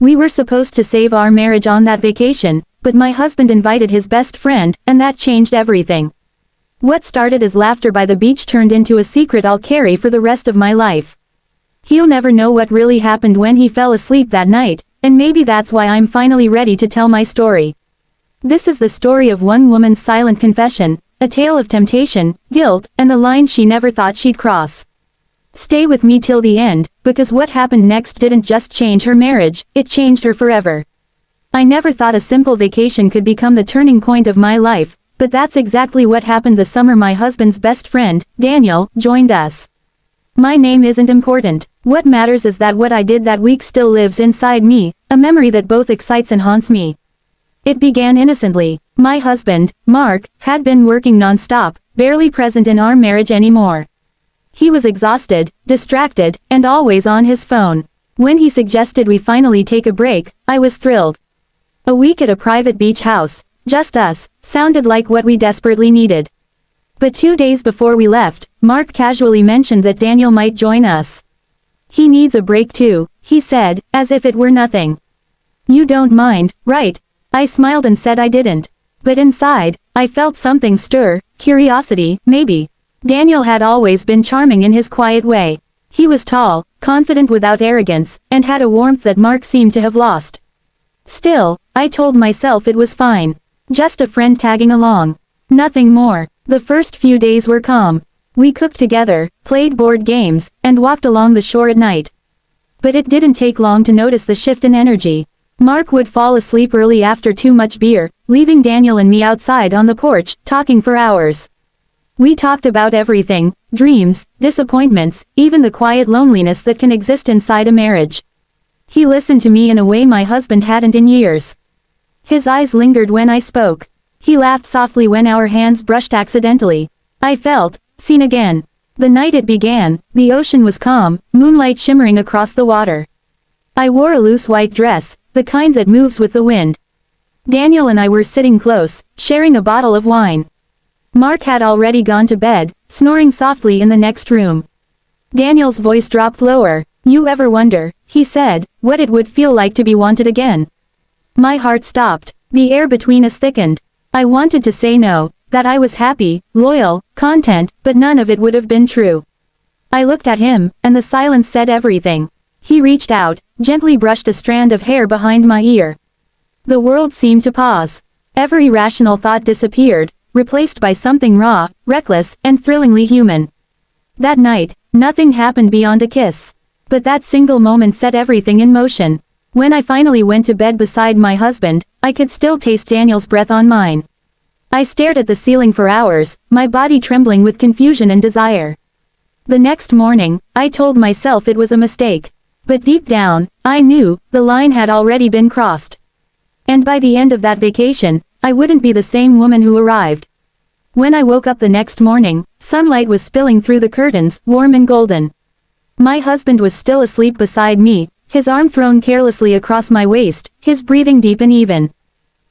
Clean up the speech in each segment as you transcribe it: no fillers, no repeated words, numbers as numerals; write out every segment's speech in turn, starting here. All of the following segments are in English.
We were supposed to save our marriage on that vacation, but my husband invited his best friend, and that changed everything. What started as laughter by the beach turned into a secret I'll carry for the rest of my life. He'll never know what really happened when he fell asleep that night, and maybe that's why I'm finally ready to tell my story. This is the story of one woman's silent confession, a tale of temptation, guilt, and the line she never thought she'd cross. Stay with me till the end, because what happened next didn't just change her marriage, it changed her forever. I never thought a simple vacation could become the turning point of my life, but that's exactly what happened the summer my husband's best friend, Daniel, joined us. My name isn't important. What matters is that what I did that week still lives inside me, a memory that both excites and haunts me. It began innocently. My husband, Mark, had been working non-stop, barely present in our marriage anymore. He was exhausted, distracted, and always on his phone. When he suggested we finally take a break, I was thrilled. A week at a private beach house, just us, sounded like what we desperately needed. But 2 days before we left, Mark casually mentioned that Daniel might join us. He needs a break too, he said, as if it were nothing. You don't mind, right? I smiled and said I didn't. But inside, I felt something stir, curiosity, maybe. Daniel had always been charming in his quiet way. He was tall, confident without arrogance, and had a warmth that Mark seemed to have lost. Still, I told myself it was fine. Just a friend tagging along. Nothing more. The first few days were calm. We cooked together, played board games, and walked along the shore at night. But it didn't take long to notice the shift in energy. Mark would fall asleep early after too much beer, leaving Daniel and me outside on the porch, talking for hours. We talked about everything, dreams, disappointments, even the quiet loneliness that can exist inside a marriage. He listened to me in a way my husband hadn't in years. His eyes lingered when I spoke. He laughed softly when our hands brushed accidentally. I felt seen again. The night it began, the ocean was calm, moonlight shimmering across the water. I wore a loose white dress, the kind that moves with the wind. Daniel and I were sitting close, sharing a bottle of wine. Mark had already gone to bed, snoring softly in the next room. Daniel's voice dropped lower. You ever wonder, he said, what it would feel like to be wanted again? My heart stopped. The air between us thickened. I wanted to say no, that I was happy, loyal, content, but none of it would have been true. I looked at him, and the silence said everything. He reached out, gently brushed a strand of hair behind my ear. The world seemed to pause. Every rational thought disappeared, replaced by something raw, reckless, and thrillingly human. That night, nothing happened beyond a kiss. But that single moment set everything in motion. When I finally went to bed beside my husband, I could still taste Daniel's breath on mine. I stared at the ceiling for hours, my body trembling with confusion and desire. The next morning, I told myself it was a mistake. But deep down, I knew, the line had already been crossed. And by the end of that vacation, I wouldn't be the same woman who arrived. When I woke up the next morning, sunlight was spilling through the curtains, warm and golden. My husband was still asleep beside me, his arm thrown carelessly across my waist, his breathing deep and even.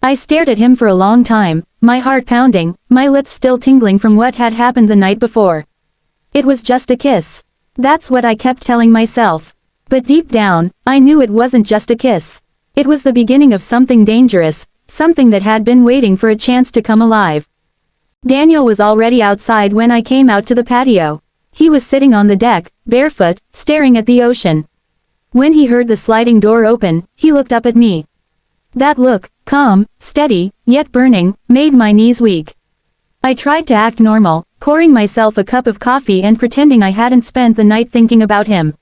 I stared at him for a long time, my heart pounding, my lips still tingling from what had happened the night before. It was just a kiss. That's what I kept telling myself. But deep down, I knew it wasn't just a kiss. It was the beginning of something dangerous, something that had been waiting for a chance to come alive. Daniel was already outside when I came out to the patio. He was sitting on the deck, barefoot, staring at the ocean. When he heard the sliding door open, he looked up at me. That look, calm, steady, yet burning, made my knees weak. I tried to act normal, pouring myself a cup of coffee and pretending I hadn't spent the night thinking about him.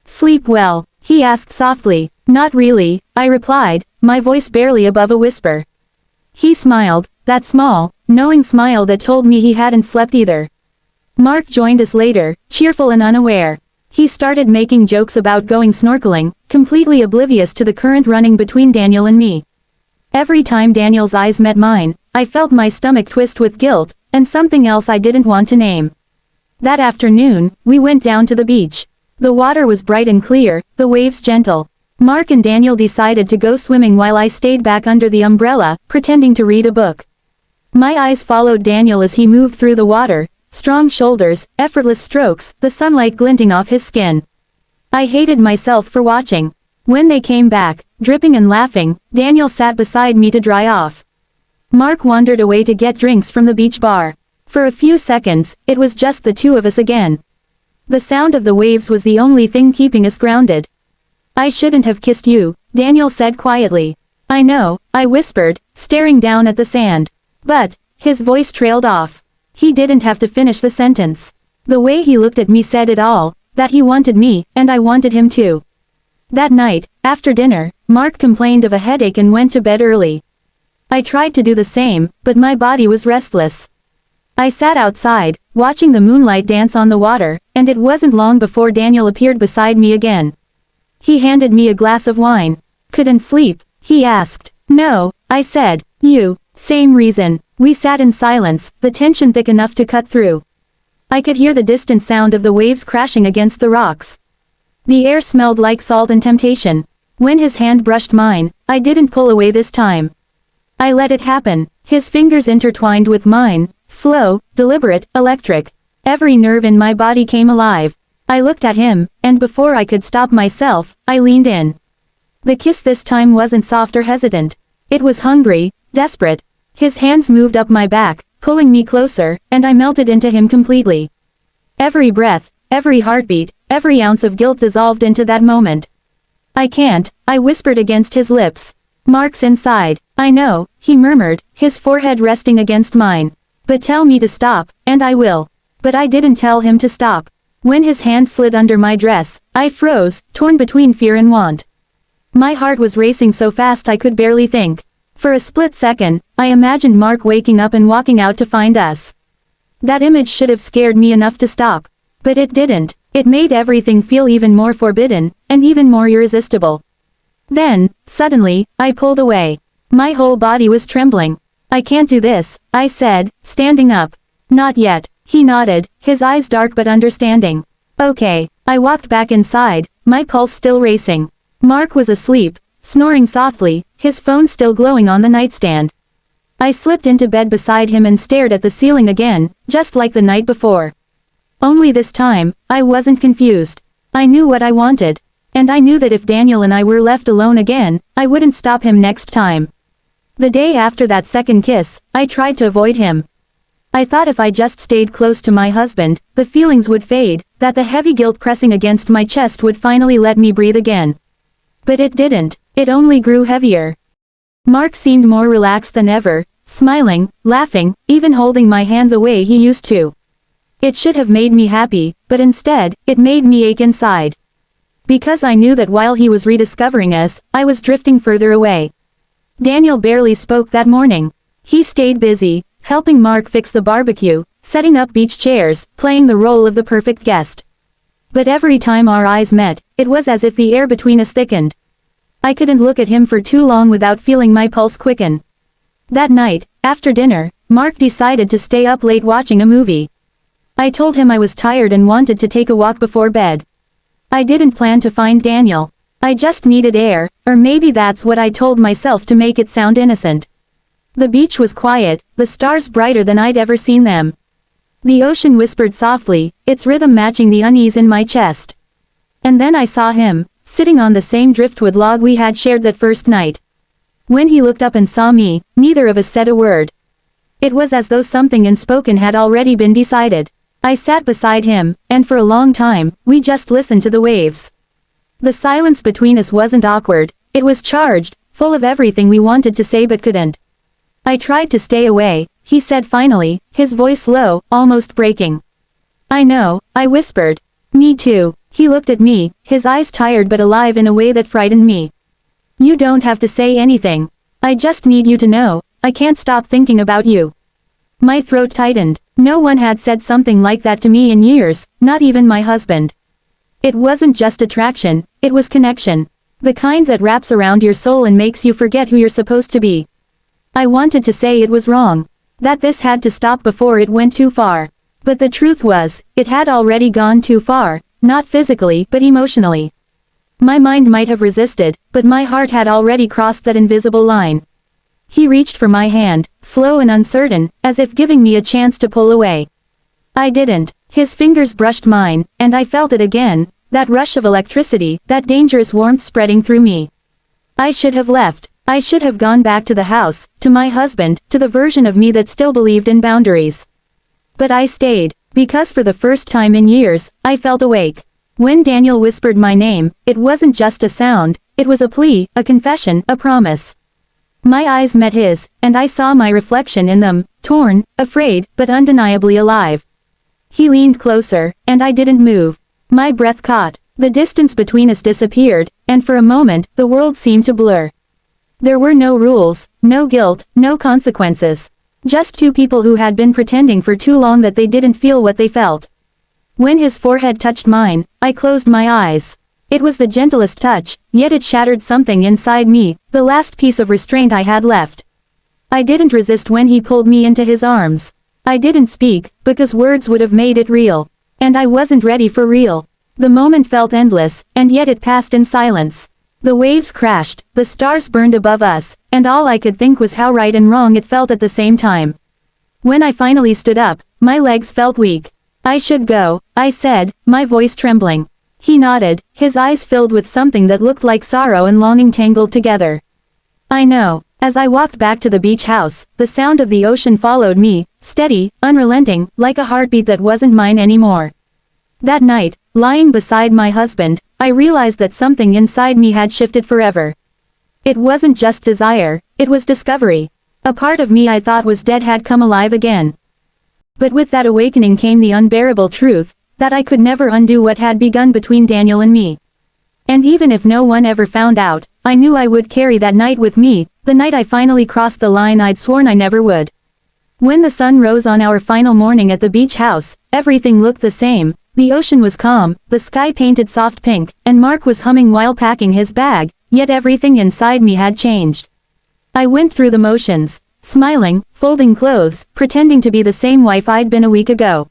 Sleep well? He asked softly. Not really, I replied, my voice barely above a whisper. He smiled, that small, knowing smile that told me he hadn't slept either. Mark joined us later, cheerful and unaware. He started making jokes about going snorkeling, completely oblivious to the current running between Daniel and me. Every time Daniel's eyes met mine, I felt my stomach twist with guilt, and something else I didn't want to name. That afternoon, we went down to the beach. The water was bright and clear, the waves gentle. Mark and Daniel decided to go swimming while I stayed back under the umbrella, pretending to read a book. My eyes followed Daniel as he moved through the water, strong shoulders, effortless strokes, the sunlight glinting off his skin. I hated myself for watching. When they came back, dripping and laughing, Daniel sat beside me to dry off. Mark wandered away to get drinks from the beach bar. For a few seconds, it was just the two of us again. The sound of the waves was the only thing keeping us grounded. I shouldn't have kissed you, Daniel said quietly. I know, I whispered, staring down at the sand. But, his voice trailed off. He didn't have to finish the sentence. The way he looked at me said it all, that he wanted me, and I wanted him too. That night, after dinner, Mark complained of a headache and went to bed early. I tried to do the same, but my body was restless. I sat outside, watching the moonlight dance on the water, and it wasn't long before Daniel appeared beside me again. He handed me a glass of wine. Couldn't sleep, he asked. No, I said. You, same reason. We sat in silence, the tension thick enough to cut through. I could hear the distant sound of the waves crashing against the rocks. The air smelled like salt and temptation. When his hand brushed mine, I didn't pull away this time. I let it happen, his fingers intertwined with mine, slow, deliberate, electric. Every nerve in my body came alive. I looked at him, and before I could stop myself, I leaned in. The kiss this time wasn't soft or hesitant. It was hungry, desperate. His hands moved up my back, pulling me closer, and I melted into him completely. Every breath, every heartbeat, every ounce of guilt dissolved into that moment. I can't, I whispered against his lips. Mark's inside. I know, he murmured, his forehead resting against mine. But tell me to stop, and I will. But I didn't tell him to stop. When his hand slid under my dress, I froze, torn between fear and want. My heart was racing so fast I could barely think. For a split second, I imagined Mark waking up and walking out to find us. That image should have scared me enough to stop. But it didn't. It made everything feel even more forbidden, and even more irresistible. Then, suddenly, I pulled away. My whole body was trembling. I can't do this, I said, standing up. Not yet, he nodded, his eyes dark but understanding. Okay, I walked back inside, my pulse still racing. Mark was asleep, snoring softly, his phone still glowing on the nightstand. I slipped into bed beside him and stared at the ceiling again, just like the night before. Only this time, I wasn't confused. I knew what I wanted. And I knew that if Daniel and I were left alone again, I wouldn't stop him next time. The day after that second kiss, I tried to avoid him. I thought if I just stayed close to my husband, the feelings would fade, that the heavy guilt pressing against my chest would finally let me breathe again. But it didn't, it only grew heavier. Mark seemed more relaxed than ever, smiling, laughing, even holding my hand the way he used to. It should have made me happy, but instead, it made me ache inside. Because I knew that while he was rediscovering us, I was drifting further away. Daniel barely spoke that morning. He stayed busy, helping Mark fix the barbecue, setting up beach chairs, playing the role of the perfect guest. But every time our eyes met, it was as if the air between us thickened. I couldn't look at him for too long without feeling my pulse quicken. That night, after dinner, Mark decided to stay up late watching a movie. I told him I was tired and wanted to take a walk before bed. I didn't plan to find Daniel. I just needed air, or maybe that's what I told myself to make it sound innocent. The beach was quiet, the stars brighter than I'd ever seen them. The ocean whispered softly, its rhythm matching the unease in my chest. And then I saw him, sitting on the same driftwood log we had shared that first night. When he looked up and saw me, neither of us said a word. It was as though something unspoken had already been decided. I sat beside him, and for a long time, we just listened to the waves. The silence between us wasn't awkward, it was charged, full of everything we wanted to say but couldn't. I tried to stay away, he said finally, his voice low, almost breaking. I know, I whispered. Me too. He looked at me, his eyes tired but alive in a way that frightened me. You don't have to say anything. I just need you to know, I can't stop thinking about you. My throat tightened. No one had said something like that to me in years, not even my husband. It wasn't just attraction, it was connection. The kind that wraps around your soul and makes you forget who you're supposed to be. I wanted to say it was wrong. That this had to stop before it went too far. But the truth was, it had already gone too far, not physically but emotionally. My mind might have resisted, but my heart had already crossed that invisible line. He reached for my hand, slow and uncertain, as if giving me a chance to pull away. I didn't. His fingers brushed mine, and I felt it again, that rush of electricity, that dangerous warmth spreading through me. I should have left. I should have gone back to the house, to my husband, to the version of me that still believed in boundaries. But I stayed, because for the first time in years, I felt awake. When Daniel whispered my name, it wasn't just a sound, it was a plea, a confession, a promise. My eyes met his, and I saw my reflection in them, torn, afraid, but undeniably alive. He leaned closer, and I didn't move. My breath caught. The distance between us disappeared, and for a moment, the world seemed to blur. There were no rules, no guilt, no consequences. Just two people who had been pretending for too long that they didn't feel what they felt. When his forehead touched mine, I closed my eyes. It was the gentlest touch, yet it shattered something inside me, the last piece of restraint I had left. I didn't resist when he pulled me into his arms. I didn't speak, because words would have made it real. And I wasn't ready for real. The moment felt endless, and yet it passed in silence. The waves crashed, the stars burned above us, and all I could think was how right and wrong it felt at the same time. When I finally stood up, my legs felt weak. I should go, I said, my voice trembling. He nodded, his eyes filled with something that looked like sorrow and longing tangled together. I know. As I walked back to the beach house, the sound of the ocean followed me, steady, unrelenting, like a heartbeat that wasn't mine anymore. That night, lying beside my husband, I realized that something inside me had shifted forever. It wasn't just desire, it was discovery. A part of me I thought was dead had come alive again. But with that awakening came the unbearable truth, that I could never undo what had begun between Daniel and me. And even if no one ever found out, I knew I would carry that night with me, the night I finally crossed the line I'd sworn I never would. When the sun rose on our final morning at the beach house, everything looked the same. The ocean was calm, the sky painted soft pink, and Mark was humming while packing his bag, yet everything inside me had changed. I went through the motions, smiling, folding clothes, pretending to be the same wife I'd been a week ago.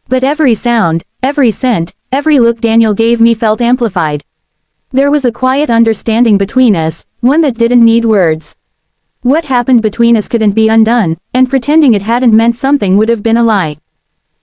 But every sound, every scent, every look Daniel gave me felt amplified. There was a quiet understanding between us, one that didn't need words. What happened between us couldn't be undone, and pretending it hadn't meant something would have been a lie.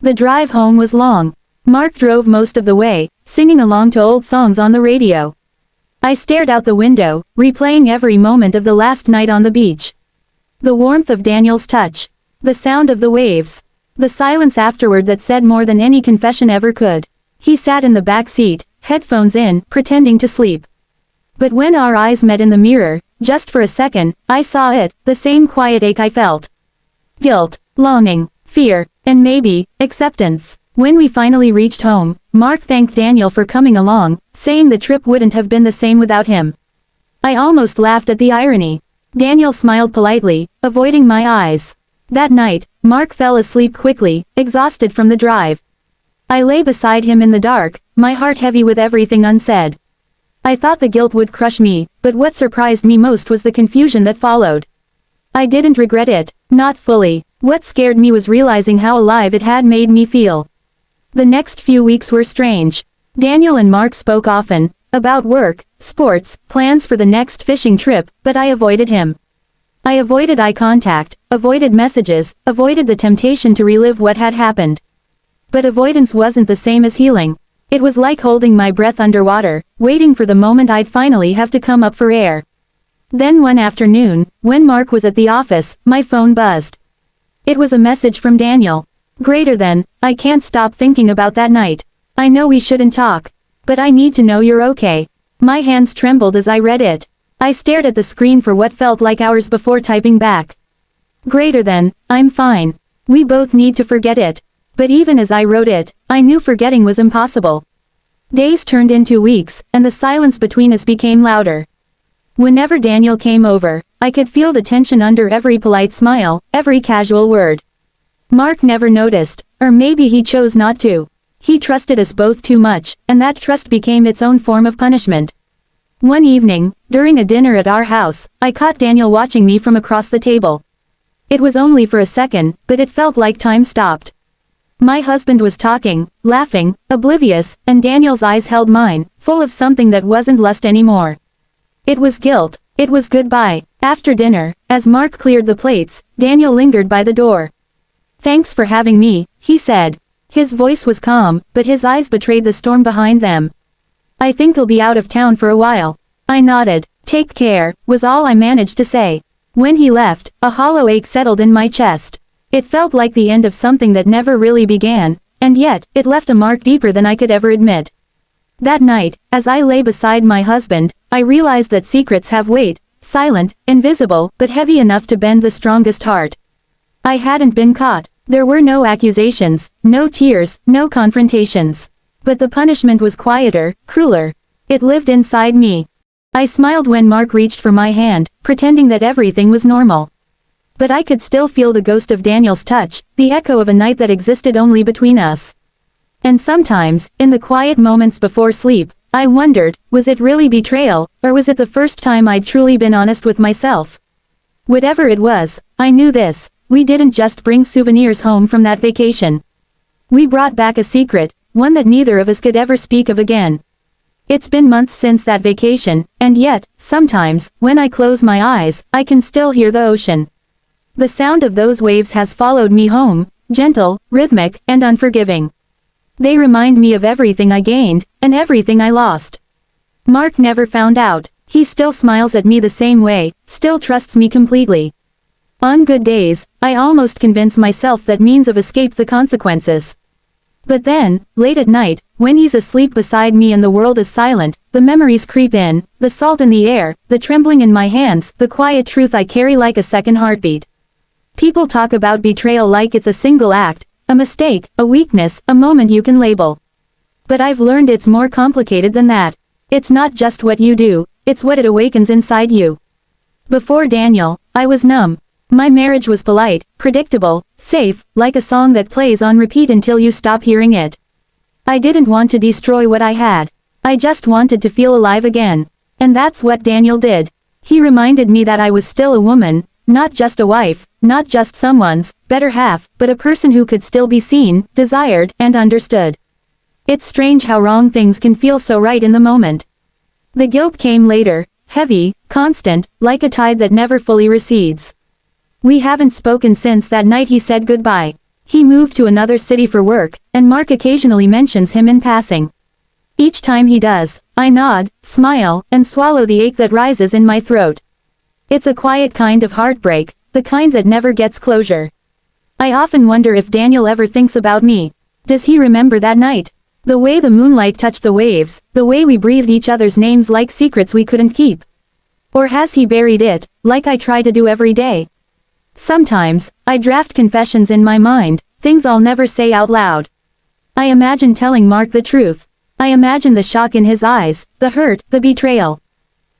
The drive home was long. Mark drove most of the way, singing along to old songs on the radio. I stared out the window, replaying every moment of the last night on the beach. The warmth of Daniel's touch. The sound of the waves. The silence afterward that said more than any confession ever could. He sat in the back seat, headphones in, pretending to sleep. But when our eyes met in the mirror, just for a second, I saw it, the same quiet ache I felt. Guilt, longing, fear, and maybe, acceptance. When we finally reached home, Mark thanked Daniel for coming along, saying the trip wouldn't have been the same without him. I almost laughed at the irony. Daniel smiled politely, avoiding my eyes. That night, Mark fell asleep quickly, exhausted from the drive. I lay beside him in the dark, my heart heavy with everything unsaid. I thought the guilt would crush me, but what surprised me most was the confusion that followed. I didn't regret it, not fully. What scared me was realizing how alive it had made me feel. The next few weeks were strange. Daniel and Mark spoke often, about work, sports, plans for the next fishing trip, but I avoided him. I avoided eye contact, avoided messages, avoided the temptation to relive what had happened. But avoidance wasn't the same as healing. It was like holding my breath underwater, waiting for the moment I'd finally have to come up for air. Then one afternoon, when Mark was at the office, my phone buzzed. It was a message from Daniel. Greater than, I can't stop thinking about that night. I know we shouldn't talk. But I need to know you're okay. My hands trembled as I read it. I stared at the screen for what felt like hours before typing back. Greater than, I'm fine. We both need to forget it. But even as I wrote it, I knew forgetting was impossible. Days turned into weeks, and the silence between us became louder. Whenever Daniel came over, I could feel the tension under every polite smile, every casual word. Mark never noticed, or maybe he chose not to. He trusted us both too much, and that trust became its own form of punishment. One evening, during a dinner at our house, I caught Daniel watching me from across the table. It was only for a second, but it felt like time stopped. My husband was talking, laughing, oblivious, and Daniel's eyes held mine, full of something that wasn't lust anymore. It was guilt. It was goodbye. After dinner, as Mark cleared the plates, Daniel lingered by the door. Thanks for having me, he said. His voice was calm, but his eyes betrayed the storm behind them. I think he'll be out of town for a while. I nodded. "Take care," was all I managed to say. When he left, a hollow ache settled in my chest. It felt like the end of something that never really began, and yet, it left a mark deeper than I could ever admit. That night, as I lay beside my husband, I realized that secrets have weight, silent, invisible, but heavy enough to bend the strongest heart. I hadn't been caught. There were no accusations, no tears, no confrontations. But the punishment was quieter, crueler. It lived inside me. I smiled when Mark reached for my hand, pretending that everything was normal. But I could still feel the ghost of Daniel's touch, the echo of a night that existed only between us. And sometimes, in the quiet moments before sleep, I wondered, was it really betrayal, or was it the first time I'd truly been honest with myself? Whatever it was, I knew this: we didn't just bring souvenirs home from that vacation. We brought back a secret, one that neither of us could ever speak of again. It's been months since that vacation, and yet, sometimes, when I close my eyes, I can still hear the ocean. The sound of those waves has followed me home, gentle, rhythmic, and unforgiving. They remind me of everything I gained, and everything I lost. Mark never found out. He still smiles at me the same way, still trusts me completely. On good days, I almost convince myself that means of escape the consequences. But then, late at night, when he's asleep beside me and the world is silent, the memories creep in, the salt in the air, the trembling in my hands, the quiet truth I carry like a second heartbeat. People talk about betrayal like it's a single act, a mistake, a weakness, a moment you can label. But I've learned it's more complicated than that. It's not just what you do, it's what it awakens inside you. Before Daniel, I was numb. My marriage was polite, predictable, safe, like a song that plays on repeat until you stop hearing it. I didn't want to destroy what I had. I just wanted to feel alive again. And that's what Daniel did. He reminded me that I was still a woman, not just a wife, not just someone's better half, but a person who could still be seen, desired, and understood. It's strange how wrong things can feel so right in the moment. The guilt came later, heavy, constant, like a tide that never fully recedes. We haven't spoken since that night he said goodbye. He moved to another city for work, and Mark occasionally mentions him in passing. Each time he does, I nod, smile, and swallow the ache that rises in my throat. It's a quiet kind of heartbreak, the kind that never gets closure. I often wonder if Daniel ever thinks about me. Does he remember that night? The way the moonlight touched the waves, the way we breathed each other's names like secrets we couldn't keep. Or has he buried it, like I try to do every day? Sometimes, I draft confessions in my mind, things I'll never say out loud. I imagine telling Mark the truth. I imagine the shock in his eyes, the hurt, the betrayal.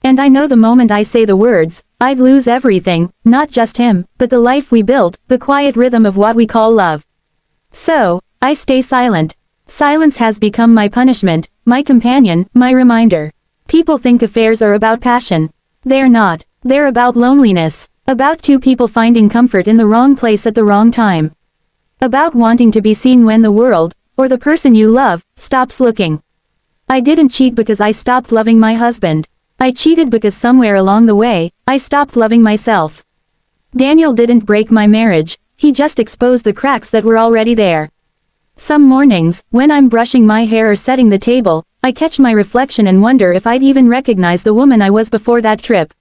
And I know the moment I say the words, I'd lose everything, not just him, but the life we built, the quiet rhythm of what we call love. So, I stay silent. Silence has become my punishment, my companion, my reminder. People think affairs are about passion. They're not. They're about loneliness. About two people finding comfort in the wrong place at the wrong time. About wanting to be seen when the world, or the person you love, stops looking. I didn't cheat because I stopped loving my husband. I cheated because somewhere along the way, I stopped loving myself. Daniel didn't break my marriage, he just exposed the cracks that were already there. Some mornings, when I'm brushing my hair or setting the table, I catch my reflection and wonder if I'd even recognize the woman I was before that trip.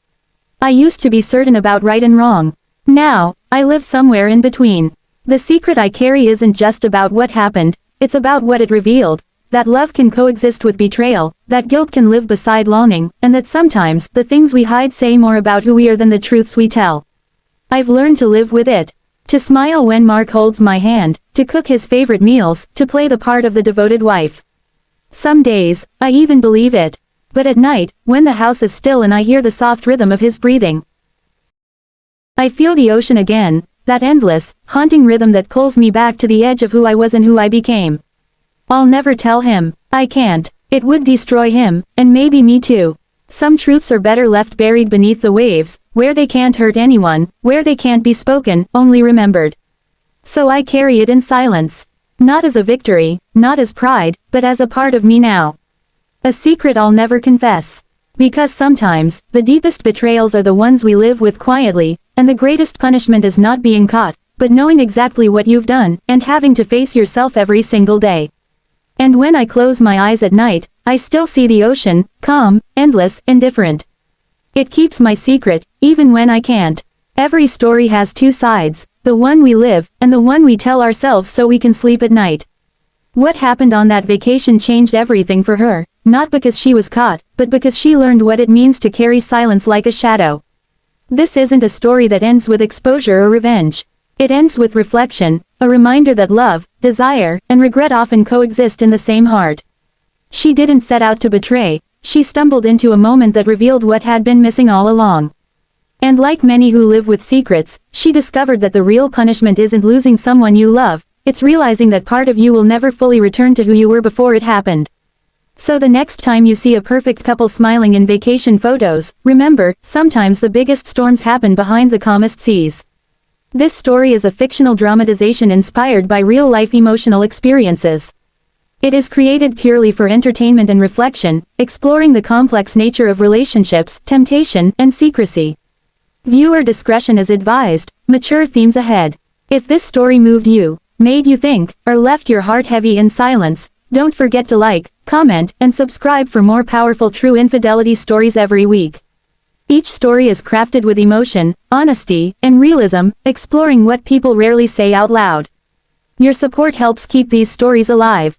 I used to be certain about right and wrong. Now, I live somewhere in between. The secret I carry isn't just about what happened, it's about what it revealed. That love can coexist with betrayal, that guilt can live beside longing, and that sometimes, the things we hide say more about who we are than the truths we tell. I've learned to live with it. To smile when Mark holds my hand, to cook his favorite meals, to play the part of the devoted wife. Some days, I even believe it. But at night, when the house is still and I hear the soft rhythm of his breathing, I feel the ocean again, that endless, haunting rhythm that pulls me back to the edge of who I was and who I became. I'll never tell him. I can't. It would destroy him, and maybe me too. Some truths are better left buried beneath the waves, where they can't hurt anyone, where they can't be spoken, only remembered. So I carry it in silence. Not as a victory, not as pride, but as a part of me now. A secret I'll never confess. Because sometimes, the deepest betrayals are the ones we live with quietly, and the greatest punishment is not being caught, but knowing exactly what you've done, and having to face yourself every single day. And when I close my eyes at night, I still see the ocean, calm, endless, indifferent. It keeps my secret, even when I can't. Every story has two sides, the one we live, and the one we tell ourselves so we can sleep at night. What happened on that vacation changed everything for her, not because she was caught, but because she learned what it means to carry silence like a shadow. This isn't a story that ends with exposure or revenge. It ends with reflection, a reminder that love, desire, and regret often coexist in the same heart. She didn't set out to betray, she stumbled into a moment that revealed what had been missing all along. And like many who live with secrets, she discovered that the real punishment isn't losing someone you love, it's realizing that part of you will never fully return to who you were before it happened. So the next time you see a perfect couple smiling in vacation photos, remember, sometimes the biggest storms happen behind the calmest seas. This story is a fictional dramatization inspired by real-life emotional experiences. It is created purely for entertainment and reflection, exploring the complex nature of relationships, temptation, and secrecy. Viewer discretion is advised, mature themes ahead. If this story moved you, made you think, or left your heart heavy in silence, don't forget to like, comment, and subscribe for more powerful true infidelity stories every week. Each story is crafted with emotion, honesty, and realism, exploring what people rarely say out loud. Your support helps keep these stories alive.